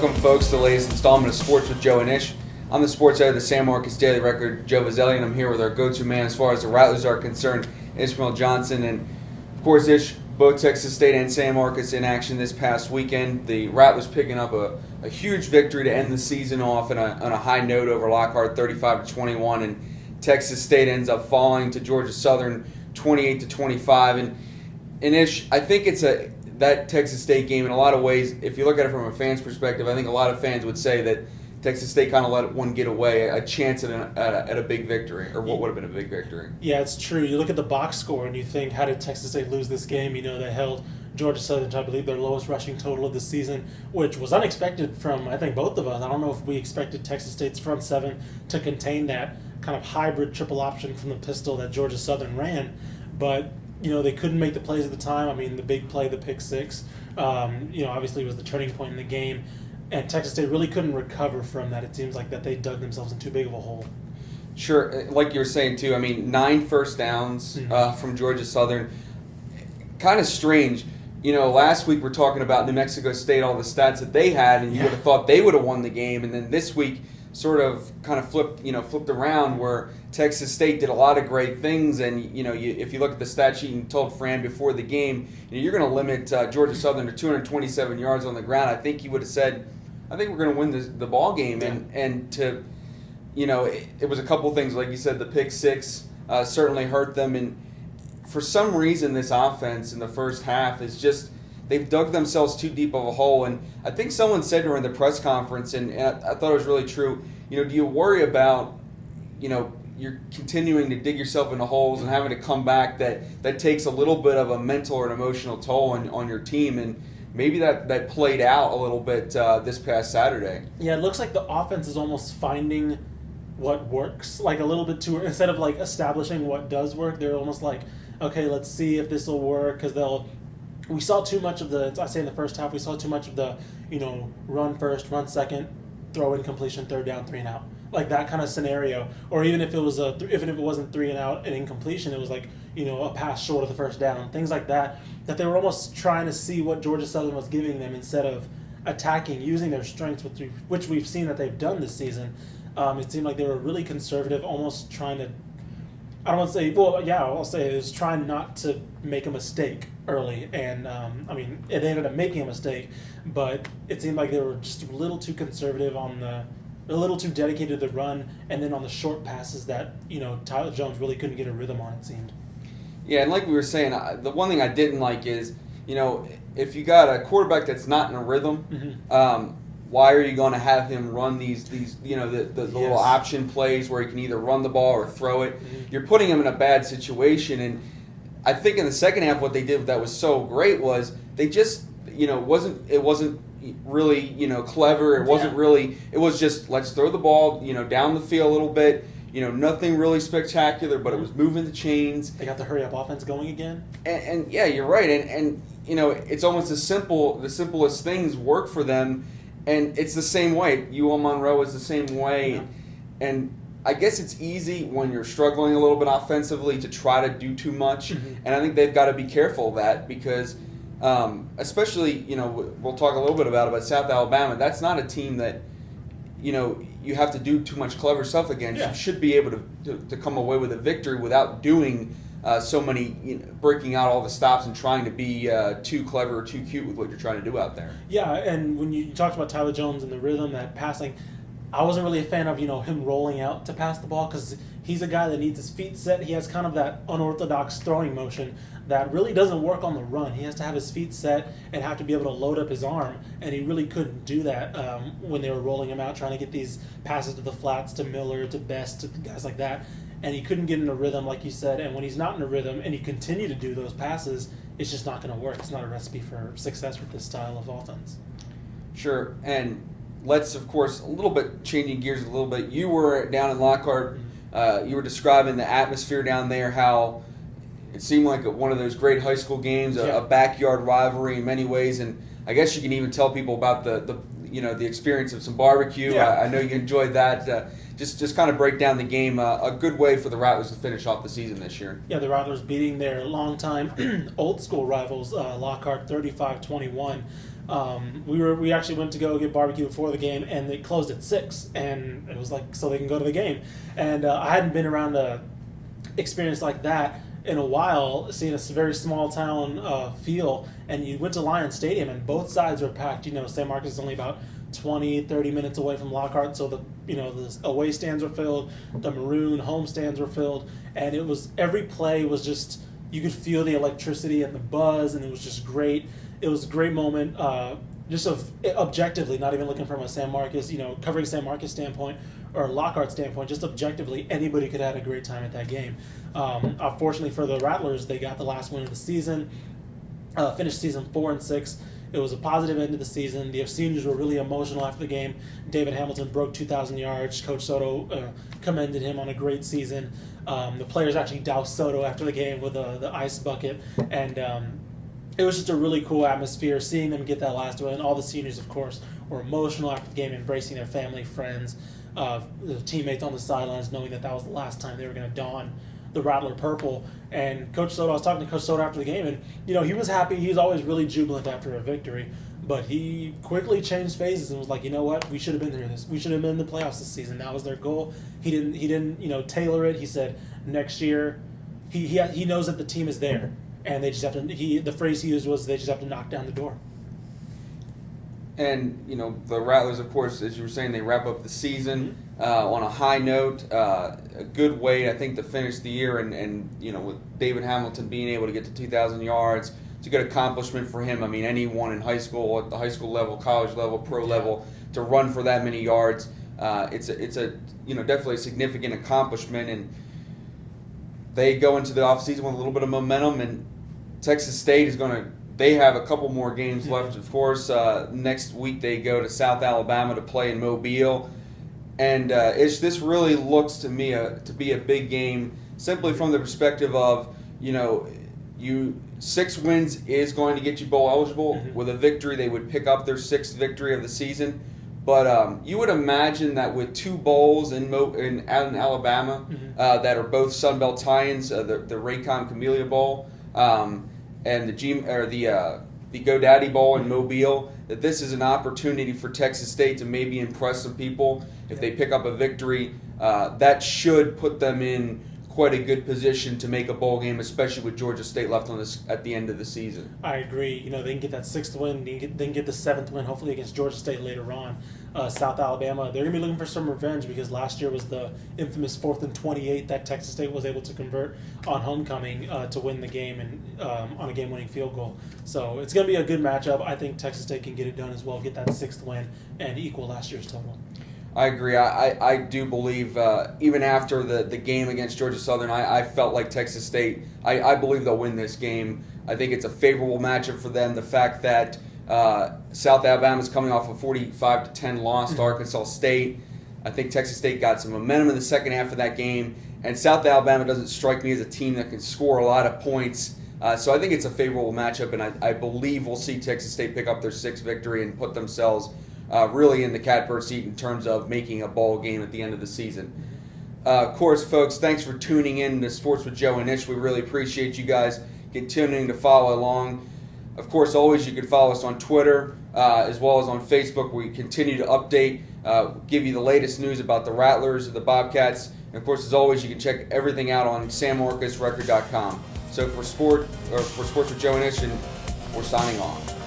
Welcome, folks, to the latest installment of Sports with Joe and Ish. I'm the sports editor of the San Marcos Daily Record, Joe Vazelli, and I'm here with our go-to man as far as the Rattlers are concerned, Ishmael Johnson. And, of course, Ish, both Texas State and San Marcos in action this past weekend. The Rattlers picking up a huge victory to end the season off on a high note over Lockhart, 35-21, and Texas State ends up falling to Georgia Southern, 28-25. And Ish, I think it's that Texas State game in a lot of ways, if you look at it from a fan's perspective, I think a lot of fans would say that Texas State kind of let one get away, a chance at a big victory, or what would have been a big victory. Yeah, it's true. You look at the box score and you think, how did Texas State lose this game? You know, they held Georgia Southern to, I believe, their lowest rushing total of the season, which was unexpected from, I think, both of us. I don't know if we expected Texas State's front seven to contain that kind of hybrid triple option from the pistol that Georgia Southern ran, but you know, they couldn't make the plays at the time. I mean, the big play, the pick six, obviously was the turning point in the game. And Texas State really couldn't recover from that. It seems like that they dug themselves in too big of a hole. Sure, like you were saying, too, I mean, 9 first downs from Georgia Southern. Kind of strange. You know, last week we're talking about New Mexico State, all the stats that they had, and you would have thought they would have won the game. And then this week sort of kind of flipped around where Texas State did a lot of great things, and if you look at the stat sheet and told Fran before the game, you're going to limit Georgia Southern to 227 yards on the ground. I think he would have said, I think we're going to win the ball game, and to it was a couple things, like you said, the pick six certainly hurt them, and for some reason this offense in the first half is just, they've dug themselves too deep of a hole. And I think someone said during the press conference, and I thought it was really true, do you worry about, you're continuing to dig yourself into holes and having to come back, that takes a little bit of a mental or an emotional toll on your team, and maybe that played out a little bit this past Saturday. Yeah, it looks like the offense is almost finding what works, like a little bit too, instead of like establishing what does work, they're almost like, okay, let's see if this will work, because we saw too much of in the first half, we saw too much of the, run first, run second, throw in completion, third down, 3 and out. Like that kind of scenario. Or even if it was even if it wasn't 3 and out and incompletion, it was like, a pass short of the first down. Things like that they were almost trying to see what Georgia Southern was giving them instead of attacking, using their strengths, which we've seen that they've done this season. It seemed like they were really conservative, almost trying to, I don't want to say, I'll say it was trying not to make a mistake early, and it ended up making a mistake, but it seemed like they were just a little too conservative a little too dedicated to the run, and then on the short passes that Tyler Jones really couldn't get a rhythm on, it seemed. Yeah, and like we were saying, the one thing I didn't like is, if you got a quarterback that's not in a rhythm, why are you going to have him run these the little option plays where he can either run the ball or throw it? You're putting him in a bad situation, and I think in the second half what they did that was so great was they just it wasn't really clever. It wasn't really. It was just, let's throw the ball down the field a little bit. Nothing really spectacular, but it was moving the chains. They got the hurry up offense going again. And yeah, you're right. And it's almost the simplest things work for them. And it's the same way. UL Monroe is the same way. Yeah. And I guess it's easy when you're struggling a little bit offensively to try to do too much. And I think they've got to be careful of that, because especially, we'll talk a little bit about South Alabama. That's not a team that, you have to do too much clever stuff against. Yeah. You should be able to come away with a victory without doing so many, breaking out all the stops and trying to be too clever or too cute with what you're trying to do out there. Yeah, and when you talked about Tyler Jones and the rhythm, that passing, I wasn't really a fan of, him rolling out to pass the ball, because he's a guy that needs his feet set. He has kind of that unorthodox throwing motion that really doesn't work on the run. He has to have his feet set and have to be able to load up his arm, and he really couldn't do that when they were rolling him out, trying to get these passes to the flats, to Miller, to Best, to guys like that. And he couldn't get in a rhythm, like you said, and when he's not in a rhythm and he continue to do those passes, it's just not going to work. It's not a recipe for success with this style of offense. Sure, and let's, of course, a little bit changing gears a little bit. You were down in Lockhart. You were describing the atmosphere down there, how it seemed like one of those great high school games, a backyard rivalry in many ways, and I guess you can even tell people about the experience of some barbecue. Yeah. I know you enjoyed that. Just kind of break down the game. A good way for the Rattlers to finish off the season this year. Yeah, the Rattlers beating their longtime old school rivals, Lockhart, 35-21. We actually went to go get barbecue before the game, and they closed at 6, and it was like so they can go to the game. And I hadn't been around a experience like that in a while, seeing a very small town feel. And you went to Lions Stadium, and both sides were packed. San Marcos is only about 20-30 minutes away from Lockhart, so the away stands were filled, the maroon home stands were filled, and it was every play was just, you could feel the electricity and the buzz, and it was just great. It was a great moment, objectively, not even looking from a San Marcos, covering San Marcos standpoint or Lockhart standpoint, just objectively, anybody could have had a great time at that game. Fortunately for the Rattlers, they got the last win of the season, finished season 4-6. It was a positive end to the season. The seniors were really emotional after the game. David Hamilton broke 2,000 yards. Coach Soto commended him on a great season. The players actually doused Soto after the game with the ice bucket. And it was just a really cool atmosphere, seeing them get that last win. All the seniors, of course, were emotional after the game, embracing their family, friends, the teammates on the sidelines, knowing that was the last time they were going to don the Rattler purple. And Coach Soto, I was talking to Coach Soto after the game, and he was happy. He was always really jubilant after a victory, but he quickly changed phases and was like, you know what, we should have been through this. We should have been in the playoffs this season. That was their goal. He didn't tailor it. He said next year, he knows that the team is there, and they just have to. The phrase he used was, they just have to knock down the door. And the Rattlers, of course, as you were saying, they wrap up the season on a high note. A good way, I think, to finish the year. And with David Hamilton being able to get to 2,000 yards, it's a good accomplishment for him. I mean, anyone in high school, at the high school level, college level, pro level, to run for that many yards, it's a definitely a significant accomplishment. And they go into the offseason with a little bit of momentum. And Texas State is going to. They have a couple more games left, of course. Next week they go to South Alabama to play in Mobile. And this really looks to me to be a big game, simply from the perspective of, 6 wins is going to get you bowl eligible. Mm-hmm. With a victory, they would pick up their 6th victory of the season. But you would imagine that with 2 bowls in Alabama that are both Sun Belt tie-ins, the Raycom Camellia Bowl, and the GoDaddy Bowl in Mobile, that this is an opportunity for Texas State to maybe impress some people. If they pick up a victory, that should put them in quite a good position to make a bowl game, especially with Georgia State left on this at the end of the season. I agree. They can get that 6th win, they can get the 7th win, hopefully against Georgia State later on. South Alabama, they're going to be looking for some revenge, because last year was the infamous 4th and 28 that Texas State was able to convert on homecoming to win the game and on a game-winning field goal. So it's going to be a good matchup. I think Texas State can get it done as well, get that 6th win and equal last year's total. I agree. I do believe, even after the game against Georgia Southern, I felt like Texas State, I believe they'll win this game. I think it's a favorable matchup for them. The fact that South Alabama is coming off a 45-10 loss to Arkansas State. I think Texas State got some momentum in the second half of that game. And South Alabama doesn't strike me as a team that can score a lot of points. So I think it's a favorable matchup, and I believe we'll see Texas State pick up their 6th victory and put themselves really in the catbird seat in terms of making a bowl game at the end of the season. Of course, folks, thanks for tuning in to Sports with Joe and Ish. We really appreciate you guys continuing to follow along. Of course, always you can follow us on Twitter as well as on Facebook, where we continue to update, give you the latest news about the Rattlers, the Bobcats. And of course, as always, you can check everything out on SamMarcusRecord.com. So for Sports with Joe and Ish, we're signing off.